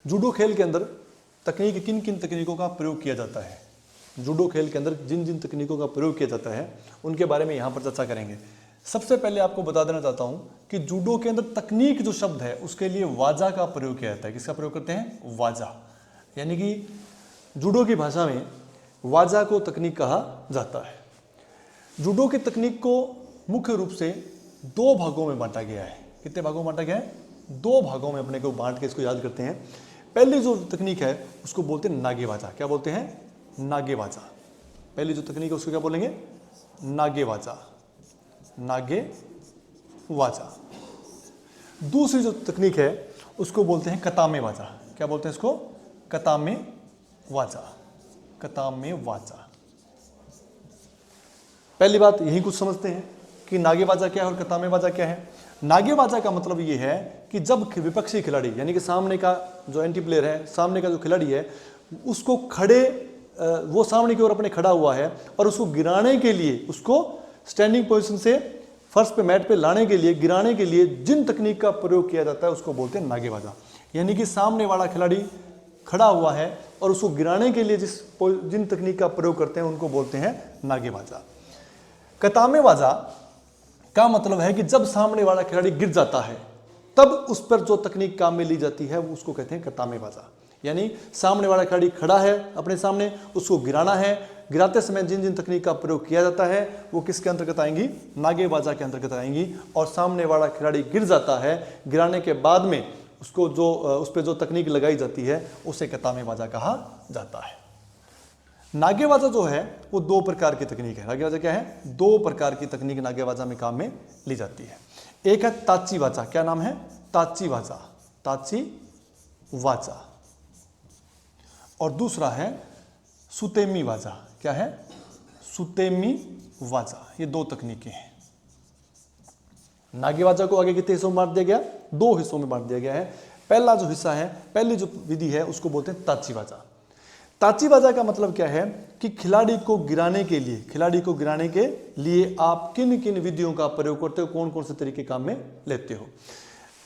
Judo खेल के अंदर तकनीक किन किन तकनीकों का प्रयोग किया जाता है, जूडो खेल के अंदर जिन जिन तकनीकों का प्रयोग किया जाता है उनके बारे में यहाँ पर चर्चा करेंगे। सबसे पहले आपको बता देना चाहता हूँ कि जूडो के अंदर तकनीक जो शब्द है उसके लिए वाजा का प्रयोग किया जाता है। किसका प्रयोग करते हैं? वाजा। यानी कि जूडो की भाषा में वाजा को तकनीक कहा जाता है। जूडो की तकनीक को मुख्य रूप से दो भागों में बांटा गया है। कितने भागों में बांटा गया है? दो भागों में अपने को बांट के इसको याद करते हैं। पहली जो तकनीक है उसको बोलते हैं नागेवाजा। क्या बोलते हैं? नागेवाजा। पहली जो तकनीक है उसको क्या बोलेंगे? नागेवाजा। नागेवाजा। दूसरी जो तकनीक है उसको बोलते हैं कतामेवाजा। क्या बोलते हैं इसको? कतामेवाजा। कतामेवाजा। पहली बात यही कुछ समझते हैं कि नागेवाजा क्या है और कतामेवाजा क्या है। नागेवाजा का मतलब ये है कि जब विपक्षी खिलाड़ी यानी कि सामने का जो एंटी प्लेयर है, सामने का जो खिलाड़ी है, उसको खड़े वो सामने की ओर अपने खड़ा हुआ है और उसको गिराने के लिए, उसको स्टैंडिंग पोजीशन से फर्श पे, मैट पे लाने के लिए, गिराने के लिए जिन तकनीक का प्रयोग किया जाता है उसको बोलते हैं नागेवाजा। यानी कि सामने वाला खिलाड़ी खड़ा हुआ है और उसको गिराने के लिए जिन तकनीक का प्रयोग करते हैं उनको बोलते हैं नागेवाजा। कतामेवाजा का मतलब है कि जब सामने वाला खिलाड़ी गिर जाता है तब उस पर जो तकनीक काम में ली जाती है वो उसको कहते हैं कतामेवाजा। यानी सामने वाला खिलाड़ी खड़ा है अपने सामने, उसको गिराना है, गिराते समय जिन जिन तकनीक का प्रयोग किया जाता है वो किसके अंतर्गत आएंगी? नागेवाजा के अंतर्गत आएंगी। और सामने वाला खिलाड़ी गिर जाता है, गिराने के बाद में उसको जो उस पर जो तकनीक लगाई जाती है उसे कतामेवाजा कहा जाता है। नागेवाजा जो है वो दो प्रकार की तकनीक है। नागेवाजा क्या है? दो प्रकार की तकनीक नागेवाजा में काम में ली जाती है। एक है ताचीवाजा। क्या नाम है? ताचीवाजा। ताचीवाजा। और दूसरा है सुतेमीवाजा। क्या है? सुतेमीवाजा। ये दो तकनीकें हैं। नागेवाजा को आगे कितने हिस्सों में बांट दिया गया? दो हिस्सों में बांट दिया गया है। पहला जो हिस्सा है, पहली जो विधि है उसको बोलते हैं ताचीवाजा। ताचीवाजा का मतलब क्या है कि खिलाड़ी को गिराने के लिए आप किन किन विधियों का प्रयोग करते हो, कौन कौन से तरीके काम में लेते हो।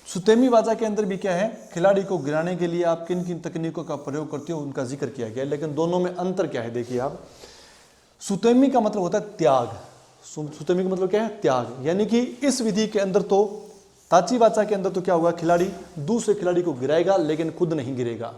सुतेमीवाजा के अंदर भी क्या है? खिलाड़ी को गिराने के लिए आप किन किन तकनीकों का प्रयोग करते हो उनका जिक्र किया गया है। लेकिन दोनों में अंतर क्या है देखिए आप। सुतेमी का मतलब होता है त्याग। सुतेमी का मतलब क्या है? त्याग। यानी कि इस विधि के अंदर तो, ताचीवाजा के अंदर तो क्या होगा, खिलाड़ी दूसरे खिलाड़ी को गिराएगा लेकिन खुद नहीं गिरेगा,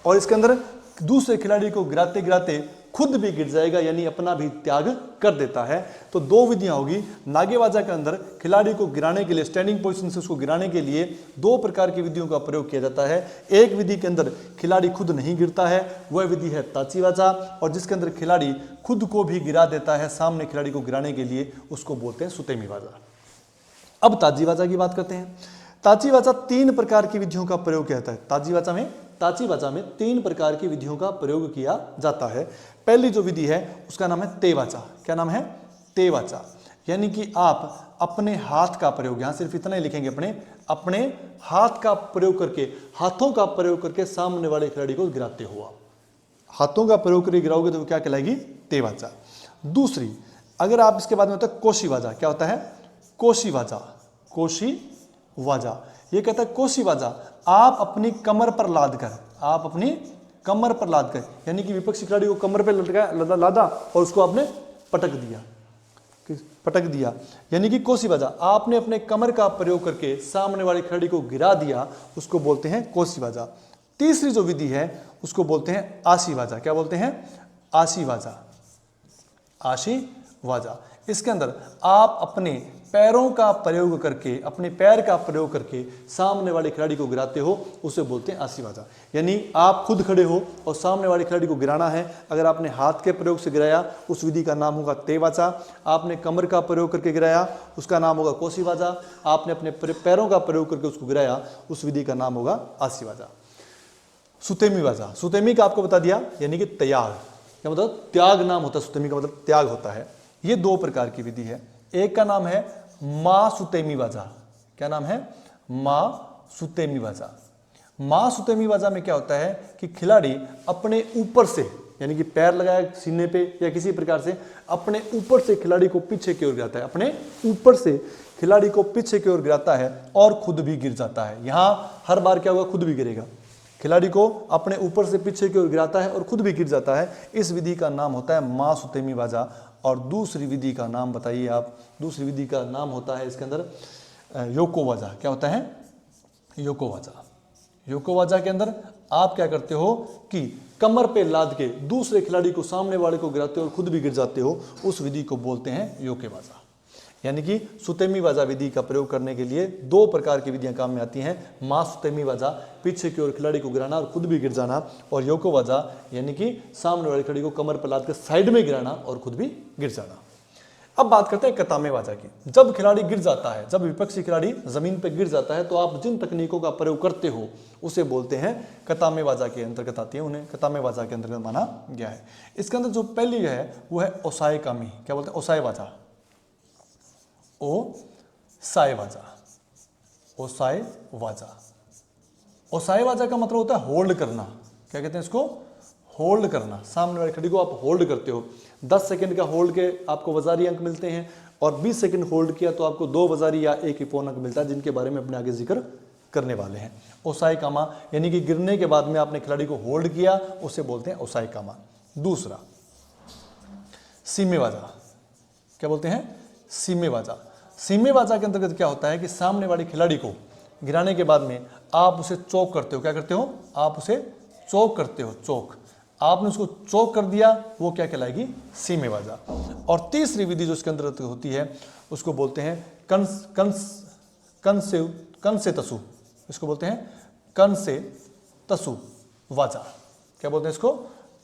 और इसके अंदर दूसरे खिलाड़ी को गिराते गिराते खुद भी गिर जाएगा, यानी अपना भी त्याग कर देता है। तो दो विधियां होगी। नागेवाजा के अंदर खिलाड़ी को गिराने के लिए, स्टैंडिंग पोजीशन से उसको गिराने के लिए दो प्रकार की विधियों का प्रयोग किया जाता है। एक विधि के अंदर खिलाड़ी खुद नहीं गिरता है, वह विधि है ताचीवाजा, और जिसके अंदर खिलाड़ी खुद को भी गिरा देता है सामने खिलाड़ी को गिराने के लिए, उसको बोलते हैं सुतेमीवाजा। अब ताचीवाजा की बात करते हैं। ताचीवाजा तीन प्रकार की विधियों का प्रयोग किया जाता है। ताचीवाजा में तीन प्रकार की विधियों का प्रयोग किया जाता है। पहली जो विधि है उसका नाम है तेवाचा। क्या नाम है? तेवाचा। यानी कि आप अपने हाथ का प्रयोग, यहां सिर्फ इतना ही लिखेंगे, अपने हाथ का प्रयोग करके, हाथों का प्रयोग करके सामने वाले खिलाड़ी को गिराते हो। हाथों का प्रयोग करके गिराओगे तो क्या कहलाएगी? तेवाचा। दूसरी, अगर आप इसके बाद में होता है कोशीवाजा। क्या होता है? कोशीवाजा। कोशीवाजा ये कहता है कोशीवाजा, आप अपनी कमर पर लाद कर, यानी कि विपक्षी खिलाड़ी को कमर पर लादा और उसको आपने पटक दिया, यानी कि कोशीवाजा। आपने अपने कमर का प्रयोग करके सामने वाले खिलाड़ी को गिरा दिया, उसको बोलते हैं कोशीवाजा। तीसरी जो विधि है उसको बोलते हैं आशीवाजा। क्या बोलते हैं? आशीवाजा। आशीवाजा। इसके अंदर आप अपने पैरों का प्रयोग करके, अपने पैर का प्रयोग करके सामने वाले खिलाड़ी को गिराते हो, उसे बोलते हैं आशीवाजा। यानी आप खुद खड़े हो और सामने वाले खिलाड़ी को गिराना है। अगर आपने हाथ के प्रयोग से गिराया उस विधि का नाम होगा तेवाचा। आपने कमर का प्रयोग करके गिराया उसका नाम होगा कोशीवाजा। आपने अपने पैरों का प्रयोग करके उसको गिराया उस विधि का नाम होगा आशीवाजा। सुतेमीवाजा, सुतेमी का आपको बता दिया, यानी कि त्याग। क्या मतलब? त्याग नाम होता है सुतेमी का, मतलब त्याग होता है। ये दो प्रकार की विधि है। एक का नाम है मा सुतेमीवाजा। क्या नाम है? मा सुतेमीवाजा। मा सुतेमीवाजा में क्या होता है कि खिलाड़ी अपने ऊपर से, यानी कि पैर लगाया सीने पे या किसी प्रकार से, अपने ऊपर से खिलाड़ी को पीछे की ओर गिराता है, अपने ऊपर से खिलाड़ी को पीछे की ओर गिराता है और खुद भी गिर जाता है। यहां हर बार क्या होगा? खुद भी गिरेगा। खिलाड़ी को अपने ऊपर से पीछे की ओर गिराता है और खुद भी गिर जाता है। इस विधि का नाम होता है मासुतेमी वाजा। और दूसरी विधि का नाम बताइए आप। दूसरी विधि का नाम होता है इसके अंदर योको वाजा। क्या होता है? योको वाजा। योको वाजा के अंदर आप क्या करते हो कि कमर पे लाद के दूसरे खिलाड़ी को, सामने वाले को गिराते हो और खुद भी गिर जाते हो। उस विधि को बोलते हैं योके वाजा। यानी कि सुतेमी वाजा विधि का प्रयोग करने के लिए दो प्रकार की विधियां काम में आती हैं। मासुतेमी वाजा, पीछे की ओर खिलाड़ी को गिराना और खुद भी गिर जाना, और योको वाजा यानी कि सामने वाले खिलाड़ी को कमर पर लाद कर साइड में गिराना और खुद भी गिर जाना। अब बात करते हैं कतामे वाजा की। जब खिलाड़ी गिर जाता है, जब विपक्षी खिलाड़ी जमीन पर गिर जाता है, तो आप जिन तकनीकों का प्रयोग करते हो उसे बोलते हैं कतामे वाजा के अंतर्गत आती है, उन्हें कतामे वाजा के अंतर्गत माना गया है। इसके अंदर जो पहली है वो है ओसाए कामी। क्या बोलते हैं? ओसाए वाजा। ओसाए वाजा। ओसाए वाजा। ओसाए वाजा का मतलब होता है होल्ड करना। क्या कहते हैं इसको? होल्ड करना। सामने वाले खिलाड़ी को आप होल्ड करते हो। 10 सेकंड का होल्ड के आपको वजारी अंक मिलते हैं, और 20 सेकंड होल्ड किया तो आपको 2 वजारी या 1 हिपोन अंक मिलता है, जिनके बारे में अपने आगे जिक्र करने वाले हैं। ओसाए कामा यानी कि गिरने के बाद में आपने खिलाड़ी को होल्ड किया, उसे बोलते हैं ओसाए कामा। दूसरा सीमे वाजा। क्या बोलते हैं? सीमे वाजा। सीमे वाजा के अंतर्गत क्या होता है कि सामने वाले खिलाड़ी को गिराने के बाद में आप उसे चौक करते हो। क्या करते हो? आप उसे चौक करते हो। चौक, आपने उसको चौक कर दिया, वो क्या कहलाएगी? सीमे वाजा। और तीसरी विधि जो इसके अंतर्गत होती है उसको बोलते हैं कन से तसु। इसको बोलते हैं कन से तसु वाजा। क्या बोलते हैं इसको?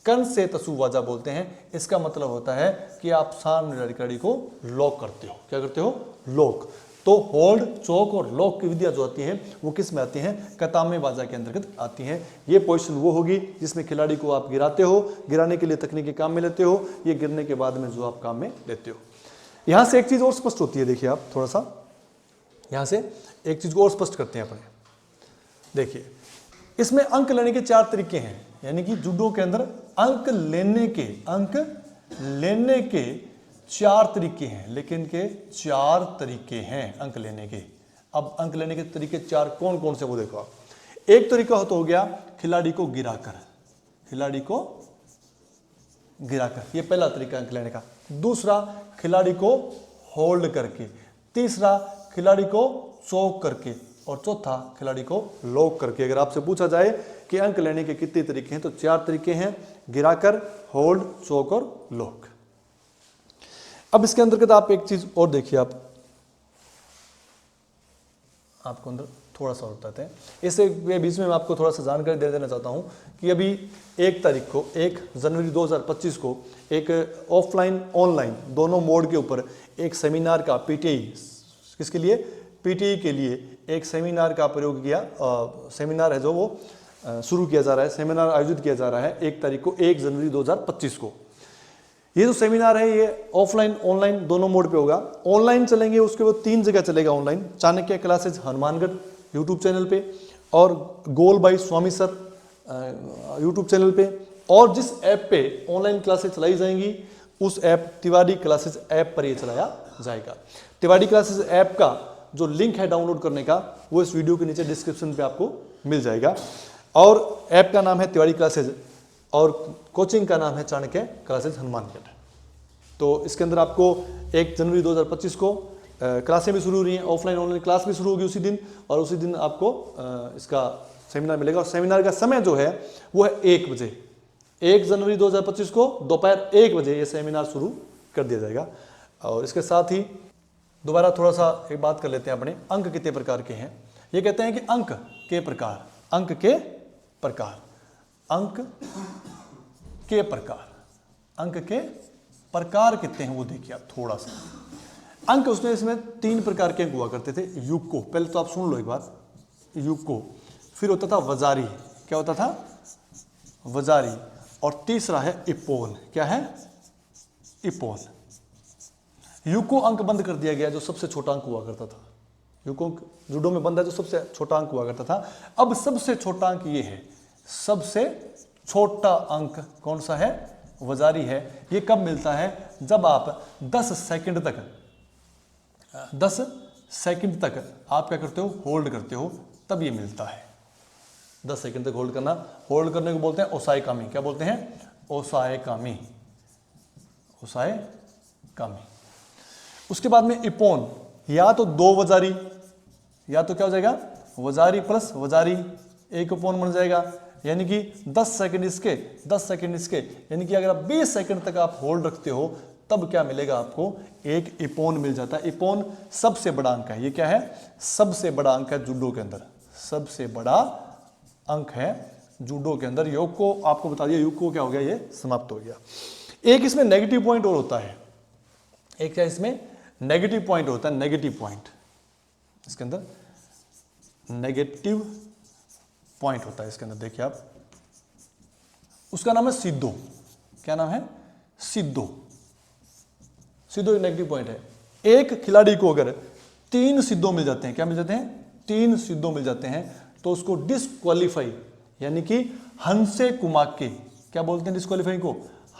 कन से तसु वाजा बोलते हैं। इसका मतलब होता है कि आप सामने वाली खिलाड़ी को लॉक करते हो। क्या करते हो? लॉक। तो होल्ड, चौक और लॉक की विधियां जो आती हैं वो किस में आती हैं? कतामे वाजा के अंतर्गत आती हैं। ये पोजीशन वो होगी जिसमें खिलाड़ी को आप गिराते हो, गिराने के लिए तकनीकी काम में लेते हो, ये गिरने के बाद में जो आप काम में लेते हो। यहां से एक चीज और स्पष्ट होती है। देखिए आप थोड़ा सा यहां से एक चीज को और स्पष्ट करते हैं अपने। देखिए इसमें अंक लेने के 4 तरीके हैं। यानी कि जूडो के अंदर अंक लेने के 4 तरीके हैं। लेकिन के 4 तरीके हैं अंक लेने के। अब अंक लेने के तरीके 4 कौन कौन से वो देखो आप। एक तरीका तो हो गया खिलाड़ी को गिराकर। खिलाड़ी को गिराकर, ये पहला तरीका अंक लेने का। दूसरा खिलाड़ी को होल्ड करके। तीसरा खिलाड़ी को चौक करके। और चौथा खिलाड़ी को लॉक करके। अगर आपसे पूछा जाए कि अंक लेने के कितने तरीके हैं तो 4 तरीके हैं, गिराकर, होल्ड, चौक और लॉक। अब इसके अंतर्गत आप एक चीज और देखिए। आपको अंदर थोड़ा सा बताते हैं। इससे बीच में मैं आपको थोड़ा सा जानकारी दे देना चाहता हूं कि अभी 1 तारीख को 1 जनवरी 2025 को एक ऑफलाइन ऑनलाइन दोनों मोड के ऊपर एक सेमिनार का पीटीआई, किसके लिए? पीटीआई के लिए एक सेमिनार का प्रयोग किया। सेमिनार है जो वो शुरू किया जा रहा है, सेमिनार आयोजित किया जा रहा है 1 तारीख को 1 जनवरी 2025 को। ये जो सेमिनार है ये ऑफलाइन ऑनलाइन दोनों मोड पे होगा। ऑनलाइन चलेंगे उसके बाद 3 जगह चलेगा online. Chanakya classes Hanumangarh YouTube channel पे, और goal by Swami sir YouTube channel पे, और जिस ऐप पे ऑनलाइन क्लासेज चलाई जाएंगी उस ऐप तिवारी क्लासेज ऐप पर ये चलाया जाएगा। तिवारी क्लासेज ऐप का जो लिंक है डाउनलोड करने का वो इस वीडियो के नीचे डिस्क्रिप्शन पे आपको मिल जाएगा। और ऐप का नाम है तिवारी क्लासेज और कोचिंग का नाम है चाणक्य क्लासेज हनुमानगढ़। तो इसके अंदर आपको 1 जनवरी 2025 को क्लासें भी शुरू हो रही हैं, ऑफलाइन ऑनलाइन क्लास भी शुरू होगी उसी दिन, और उसी दिन आपको इसका सेमिनार मिलेगा। और सेमिनार का समय जो है वो है 1 बजे। 1 जनवरी 2025 को दोपहर 1 बजे ये सेमिनार शुरू कर दिया जाएगा। और इसके साथ ही दोबारा थोड़ा सा एक बात कर लेते हैं अपने, अंक कितने प्रकार के हैं। ये कहते हैं कि अंक के प्रकार, अंक के प्रकार, अंक के प्रकार, अंक के प्रकार कितने हैं वो देखिए आप थोड़ा सा। अंक उसमें इसमें 3 प्रकार के अंक हुआ करते थे। युको, पहले तो आप सुन लो एक बार, युको, फिर होता था वजारी। क्या होता था? वजारी। और तीसरा है इपोन। क्या है? इपोन। युको अंक बंद कर दिया गया जो सबसे छोटा अंक हुआ करता था। युको जूडो में बंद है जो सबसे छोटा अंक हुआ करता था। अब सबसे छोटा अंक ये है, सबसे छोटा अंक कौन सा है? वजारी है। ये कब मिलता है? जब आप 10 सेकंड तक आप क्या करते हो? होल्ड करते हो, तब ये मिलता है। 10 सेकंड तक होल्ड करना। होल्ड करने को बोलते हैं ओसाएकामी। क्या बोलते हैं? ओसाएकामी, ओसाएकामी। उसके बाद में इपोन, या तो 2 वजारी, या तो क्या हो जाएगा वजारी प्लस वजारी, एक इपोन बन जाएगा, यानी कि 10 सेकंड इसके 10 सेकंड इसके, यानी कि अगर आप 20 सेकंड तक आप होल्ड रखते हो तब क्या मिलेगा आपको? एक इपोन मिल जाता है। इपोन सबसे बड़ा अंक है। ये क्या है? सबसे बड़ा अंक है जूडो के अंदर, सबसे बड़ा अंक है जूडो के अंदर। योग को आपको बता दिया, योग को क्या हो गया? ये समाप्त हो गया। एक इसमें नेगेटिव पॉइंट और होता है, एक क्या इसमें नेगेटिव पॉइंट होता है, नेगेटिव पॉइंट इसके अंदर नेगेटिव पॉइंट होता है इसके अंदर। देखिए आप, उसका नाम है सिद्धो। क्या नाम है? सिद्धो। सिद्धो एक नेगेटिव पॉइंट है। एक खिलाड़ी को अगर 3 सिद्धो मिल जाते हैं, क्या मिल जाते हैं? 3 सिद्धो मिल जाते हैं, तो उसको डिस्क्वालीफाई, यानी कि हंसे कुमाके, क्या बोलते हैं डिस्क्वालीफाई को?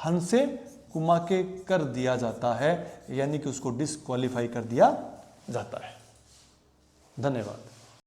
हंसे कुमाके कर दिया जाता है, यानी कि उसको डिस्क्वालीफाई कर दिया जाता है। धन्यवाद।